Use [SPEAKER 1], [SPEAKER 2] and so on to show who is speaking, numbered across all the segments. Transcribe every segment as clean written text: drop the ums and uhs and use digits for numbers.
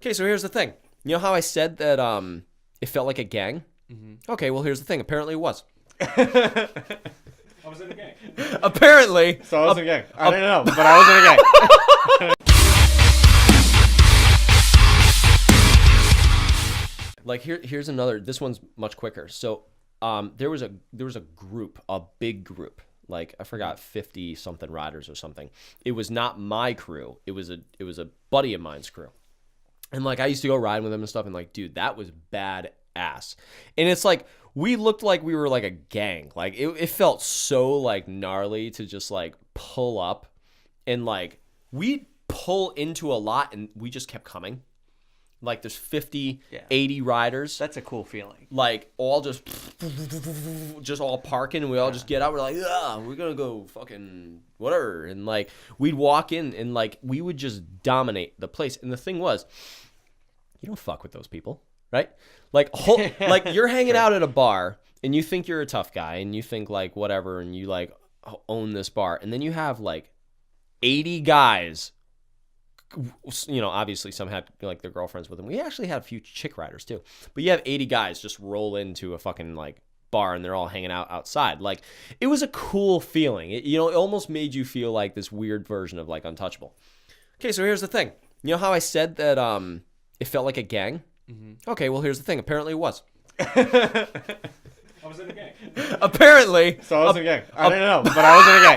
[SPEAKER 1] Okay, so here's the thing. You know how I said that it felt like a gang?
[SPEAKER 2] Mm-hmm.
[SPEAKER 1] Okay, well, here's the thing. Apparently it was.
[SPEAKER 3] I was in a gang.
[SPEAKER 1] Apparently.
[SPEAKER 2] So I was in a gang. I didn't know, but I was in a gang.
[SPEAKER 1] Like here's another. This one's much quicker. So there was a group, a big group. Like I forgot 50 something riders or something. It was not my crew. It was a buddy of mine's crew. And like I used to go riding with him and stuff. And like, dude, that was badass. And it's like we looked like we were like a gang. Like it felt so like gnarly to just like pull up and like we'd pull into a lot and we just kept coming. Like there's 50, 80 riders.
[SPEAKER 2] That's a cool feeling.
[SPEAKER 1] Like all just all parking and we all just get out. We're like, yeah, we're going to go fucking whatever. And like we'd walk in and like we would just dominate the place. And the thing was, you don't fuck with those people, right? Like like you're hanging out at a bar and you think you're a tough guy and you think like whatever and you like own this bar. And then you have like 80 guys. You know, obviously some had like their girlfriends with them. We actually had a few chick riders too. But you have 80 guys just roll into a fucking like bar and they're all hanging out outside. Like it was a cool feeling. It almost made you feel like this weird version of like Untouchable. Okay, so here's the thing. You know how I said that it felt like a gang? Mm-hmm. Okay, well here's the thing. Apparently it was.
[SPEAKER 3] I was in a gang.
[SPEAKER 1] Apparently.
[SPEAKER 2] So I was in a gang. I didn't know, but I was in a gang.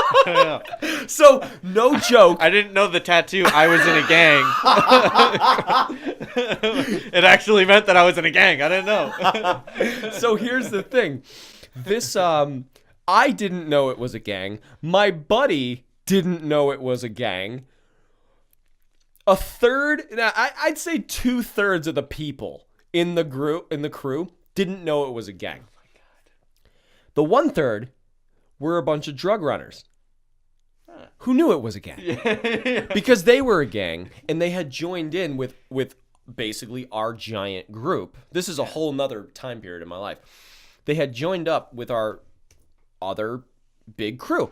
[SPEAKER 2] I didn't know.
[SPEAKER 1] So no joke.
[SPEAKER 2] I didn't know the tattoo. I was in a gang. It actually meant that I was in a gang. I didn't know.
[SPEAKER 1] So here's the thing. This I didn't know it was a gang. My buddy didn't know it was a gang. A third, I'd say 2/3 of the people in the crew didn't know it was a gang. Oh my God. The 1/3 were a bunch of drug runners who knew it was a gang. Because they were a gang and they had joined in with basically our giant group. This is a whole nother time period in my life. They had joined up with our other big crew.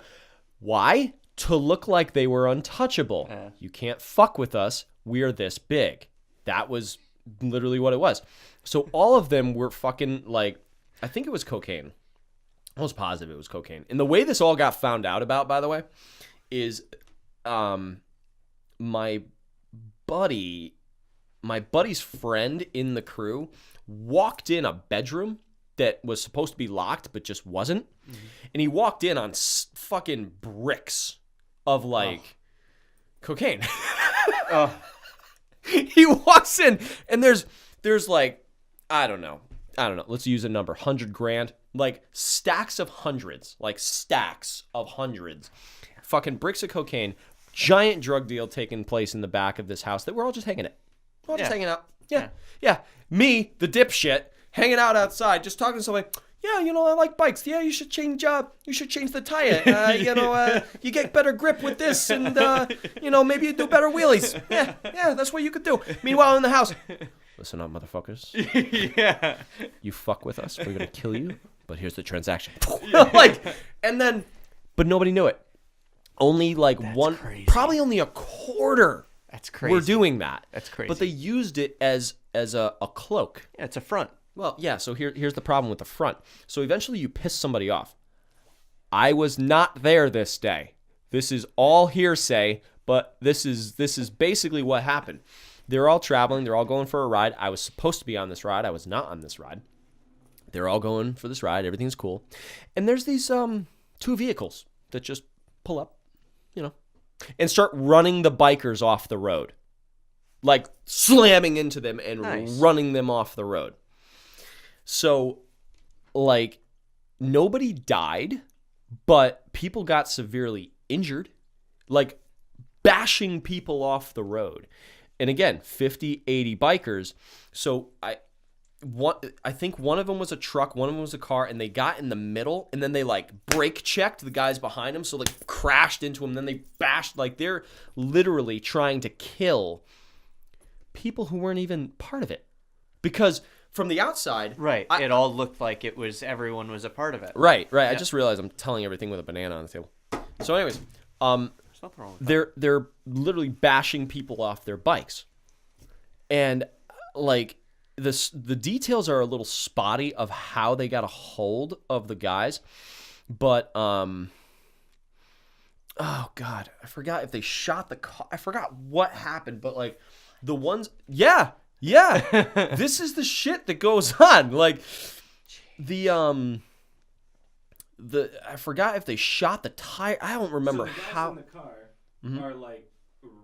[SPEAKER 1] Why? To look like they were untouchable. You can't fuck with us. We're this big. That was literally what it was. So all of them were fucking like, I think it was cocaine. I was positive it was cocaine. And the way this all got found out about, by the way, is my buddy's friend in the crew walked in a bedroom that was supposed to be locked but just wasn't. Mm-hmm. And he walked in on fucking bricks of like cocaine. He walks in and there's like, I don't know. Let's use a number, 100 grand, like stacks of hundreds, fucking bricks of cocaine, giant drug deal taking place in the back of this house that we're all just hanging at. We're all just hanging out. Yeah. Me, the dipshit, hanging out outside, just talking to somebody. Yeah, I like bikes. Yeah, you should change the tire. You get better grip with this and, maybe you do better wheelies. Yeah, that's what you could do. Meanwhile, in the house, listen up, motherfuckers.
[SPEAKER 2] Yeah.
[SPEAKER 1] You fuck with us, we're going to kill you, but here's the transaction. But nobody knew it. Only like
[SPEAKER 2] crazy.
[SPEAKER 1] Probably only a quarter.
[SPEAKER 2] That's crazy.
[SPEAKER 1] We're doing that.
[SPEAKER 2] That's crazy.
[SPEAKER 1] But they used it as a cloak.
[SPEAKER 2] Yeah, it's a front.
[SPEAKER 1] Well, yeah, so here's the problem with the front. So eventually you piss somebody off. I was not there this day. This is all hearsay, but this is basically what happened. They're all traveling. They're all going for a ride. I was supposed to be on this ride. I was not on this ride. They're all going for this ride. Everything's cool. And there's these two vehicles that just pull up, and start running the bikers off the road. Like slamming into them and running them off the road. So, like, nobody died, but people got severely injured, like bashing people off the road. And again, 50, 80 bikers. So I think one of them was a truck, one of them was a car, and they got in the middle, and then they like brake checked the guys behind them, so like crashed into them. Then they bashed, like they're literally trying to kill people who weren't even part of it, because from the outside,
[SPEAKER 2] right, it all looked like everyone was a part of it.
[SPEAKER 1] Right. Yeah. I just realized I'm telling everything with a banana on the table. So, anyways,
[SPEAKER 2] there's nothing wrong with that.
[SPEAKER 1] They're literally bashing people off their bikes. And like the details are a little spotty of how they got a hold of the guys, but oh god, I forgot if they shot the car. I forgot what happened, but like the ones, yeah, this is the shit that goes on. Like the I forgot if they shot the tire. I don't remember
[SPEAKER 3] so the guys
[SPEAKER 1] how.
[SPEAKER 3] in the car
[SPEAKER 1] Mhm.
[SPEAKER 3] are like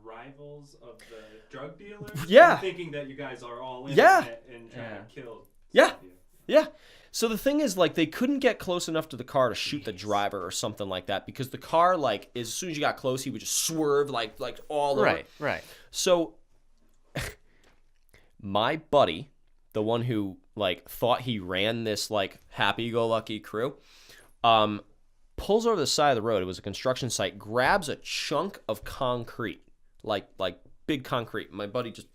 [SPEAKER 3] rivals of the drug dealers.
[SPEAKER 1] Yeah.
[SPEAKER 3] And thinking that you guys are all in
[SPEAKER 1] Yeah.
[SPEAKER 3] it and trying to kill.
[SPEAKER 1] Yeah.
[SPEAKER 3] you.
[SPEAKER 1] Yeah. So the thing is, like, they couldn't get close enough to the car to shoot the driver or something like that because the car, like, as soon as you got close, he would just swerve like all over.
[SPEAKER 2] Right.
[SPEAKER 1] So my buddy, the one who like thought he ran this like happy-go-lucky crew, pulls over the side of the road. It was a construction site. Grabs a chunk of concrete, like big concrete. My buddy just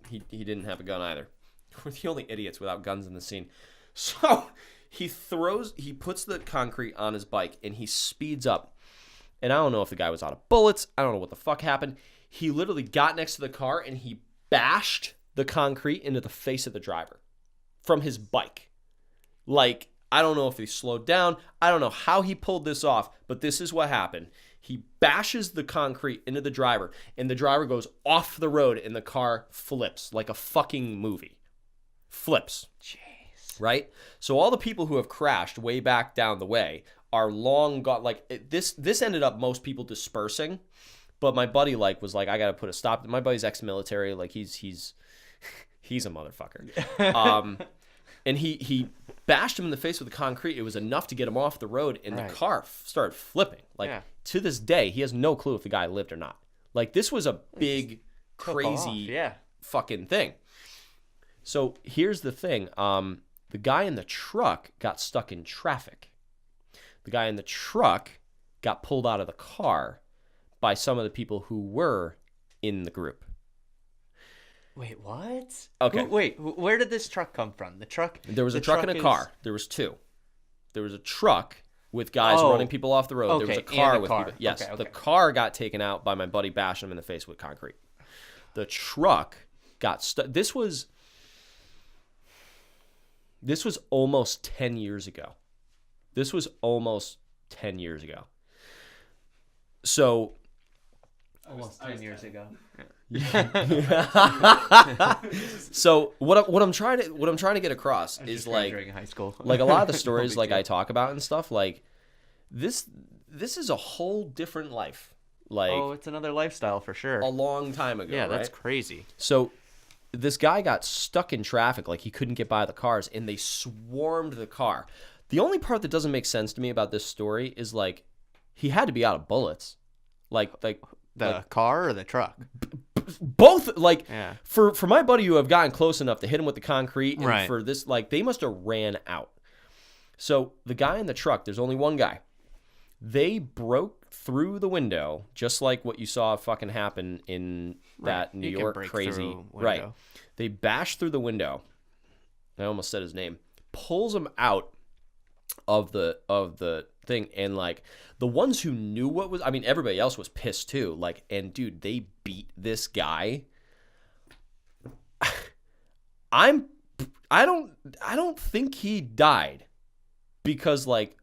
[SPEAKER 1] he didn't have a gun either. We're the only idiots without guns in the scene. So he puts the concrete on his bike and he speeds up. And I don't know if the guy was out of bullets. I don't know what the fuck happened. He literally got next to the car and he bashed the concrete into the face of the driver from his bike. Like, I don't know if he slowed down. I don't know how he pulled this off, but this is what happened. He bashes the concrete into the driver and the driver goes off the road and the car flips like a fucking movie. Flips.
[SPEAKER 2] Jeez.
[SPEAKER 1] Right? So all the people who have crashed way back down the way are long gone. Like this ended up most people dispersing, but my buddy like was like, I gotta put a stop. My buddy's ex-military, like he's a motherfucker. And he bashed him in the face with the concrete. It was enough to get him off the road, and the car started flipping. Like to this day, he has no clue if the guy lived or not. Like this was a big, crazy fucking thing. So here's the thing. The guy in the truck got stuck in traffic. The guy in the truck got pulled out of the car by some of the people who were in the group.
[SPEAKER 2] Wait, what?
[SPEAKER 1] Okay.
[SPEAKER 2] Where did this truck come from? The truck?
[SPEAKER 1] There was a truck and a car. There was two. There was a truck with guys running people off the road. There was a car with people. Yes,
[SPEAKER 2] Okay.
[SPEAKER 1] the car got taken out by my buddy bashing him in the face with concrete. The truck got stuck. This was almost 10 years ago. So
[SPEAKER 2] Almost 10 years ago.
[SPEAKER 1] so what I'm trying to get across is like
[SPEAKER 2] during high school.
[SPEAKER 1] like a lot of the stories like I talk about and stuff, like this is a whole different life. Like
[SPEAKER 2] it's another lifestyle for sure.
[SPEAKER 1] A long time ago.
[SPEAKER 2] Yeah, that's
[SPEAKER 1] right?
[SPEAKER 2] crazy.
[SPEAKER 1] So this guy got stuck in traffic, like he couldn't get by the cars, and they swarmed the car. The only part that doesn't make sense to me about this story is like he had to be out of bullets. Like
[SPEAKER 2] The car or the truck?
[SPEAKER 1] both. Like
[SPEAKER 2] Yeah.
[SPEAKER 1] for my buddy who have gotten close enough to hit him with the concrete, and
[SPEAKER 2] Right.
[SPEAKER 1] for this, like they must have ran out. So the guy in the truck, there's only one guy. They broke through the window, just like what you saw fucking happen in that New
[SPEAKER 2] You can
[SPEAKER 1] York
[SPEAKER 2] break
[SPEAKER 1] crazy.
[SPEAKER 2] through window.
[SPEAKER 1] Right. They bashed through the window. I almost said his name. Pulls him out of the thing, and like the ones who knew what was, I mean, everybody else was pissed too. Like, and dude, they beat this guy. I don't think he died because like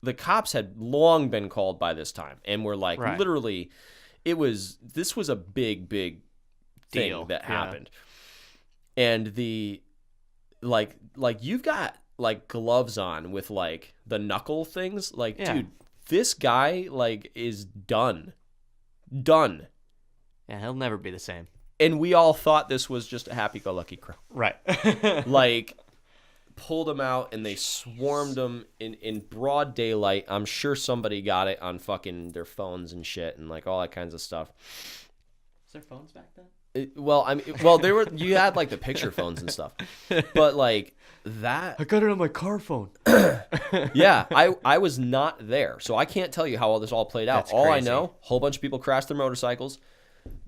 [SPEAKER 1] the cops had long been called by this time and were like literally this was a big thing
[SPEAKER 2] Deal.
[SPEAKER 1] that happened. And the like you've got like gloves on with like the knuckle things, like dude, this guy like is done.
[SPEAKER 2] Yeah, he'll never be the same.
[SPEAKER 1] And we all thought this was just a happy-go-lucky crew.
[SPEAKER 2] Right.
[SPEAKER 1] Like pulled him out and they swarmed him in broad daylight. I'm sure somebody got it on fucking their phones and shit and like all that kinds of stuff.
[SPEAKER 2] Was there phones back then?
[SPEAKER 1] There were, you had like the picture phones and stuff, but like that.
[SPEAKER 2] I got it on my car phone.
[SPEAKER 1] Yeah, I was not there, so I can't tell you how all this all played out.
[SPEAKER 2] That's
[SPEAKER 1] all I
[SPEAKER 2] crazy.
[SPEAKER 1] know, whole bunch of people crashed their motorcycles.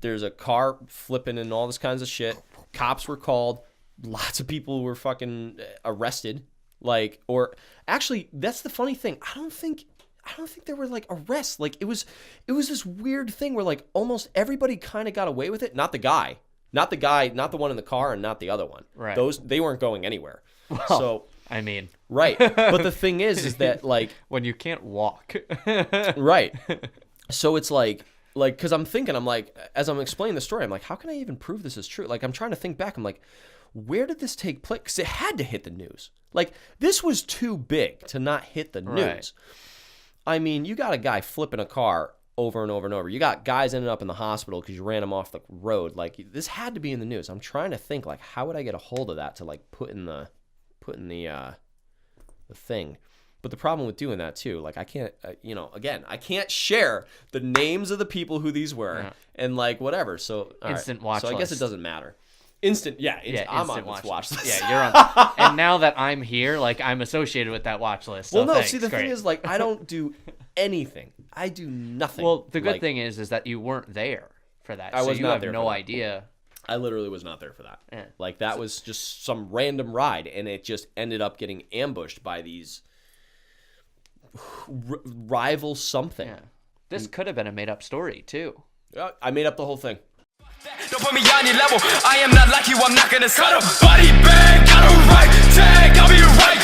[SPEAKER 1] There's a car flipping and all this kinds of shit. Cops were called. Lots of people were fucking arrested. Like, or actually, that's the funny thing. I don't think there were like arrests. Like it was this weird thing where like almost everybody kind of got away with it. Not the guy. Not the guy, not the one in the car, and not the other one.
[SPEAKER 2] Right.
[SPEAKER 1] They weren't going anywhere.
[SPEAKER 2] Well,
[SPEAKER 1] So
[SPEAKER 2] I mean,
[SPEAKER 1] right. But the thing is that like
[SPEAKER 2] when you can't walk.
[SPEAKER 1] right. So it's like because I'm thinking, I'm like, as I'm explaining the story, I'm like, how can I even prove this is true? Like, I'm trying to think back. I'm like, where did this take place? Because it had to hit the news. Like, this was too big to not hit the news.
[SPEAKER 2] Right.
[SPEAKER 1] I mean, you got a guy flipping a car over and over and over. You got guys ending up in the hospital because you ran them off the road. Like, this had to be in the news. I'm trying to think, like, how would I get a hold of that to like put in the thing. But the problem with doing that too, like I can't, again, I can't share the names of the people who these were and like whatever. So
[SPEAKER 2] Instant watch
[SPEAKER 1] So I guess
[SPEAKER 2] list.
[SPEAKER 1] it doesn't matter. Instant, I'm on
[SPEAKER 2] instant
[SPEAKER 1] this watch list.
[SPEAKER 2] Yeah, you're on. And now that I'm here, like I'm associated with that watch list. So
[SPEAKER 1] Well, no,
[SPEAKER 2] thanks.
[SPEAKER 1] see the
[SPEAKER 2] Great.
[SPEAKER 1] thing is, like I don't do anything. I do nothing.
[SPEAKER 2] Well, the good
[SPEAKER 1] Like,
[SPEAKER 2] thing is that you weren't there for that.
[SPEAKER 1] I
[SPEAKER 2] so
[SPEAKER 1] was
[SPEAKER 2] you
[SPEAKER 1] not
[SPEAKER 2] have
[SPEAKER 1] there
[SPEAKER 2] no
[SPEAKER 1] for that.
[SPEAKER 2] idea.
[SPEAKER 1] I literally was not there for that.
[SPEAKER 2] Yeah.
[SPEAKER 1] Like that was just some random ride, and it just ended up getting ambushed by these rival something.
[SPEAKER 2] Yeah. This could have been a made-up story too.
[SPEAKER 1] I made up the whole thing.
[SPEAKER 4] Don't put me on your level. I am not like you. I'm not gonna cut a body bag. Got a right tag. I'll be right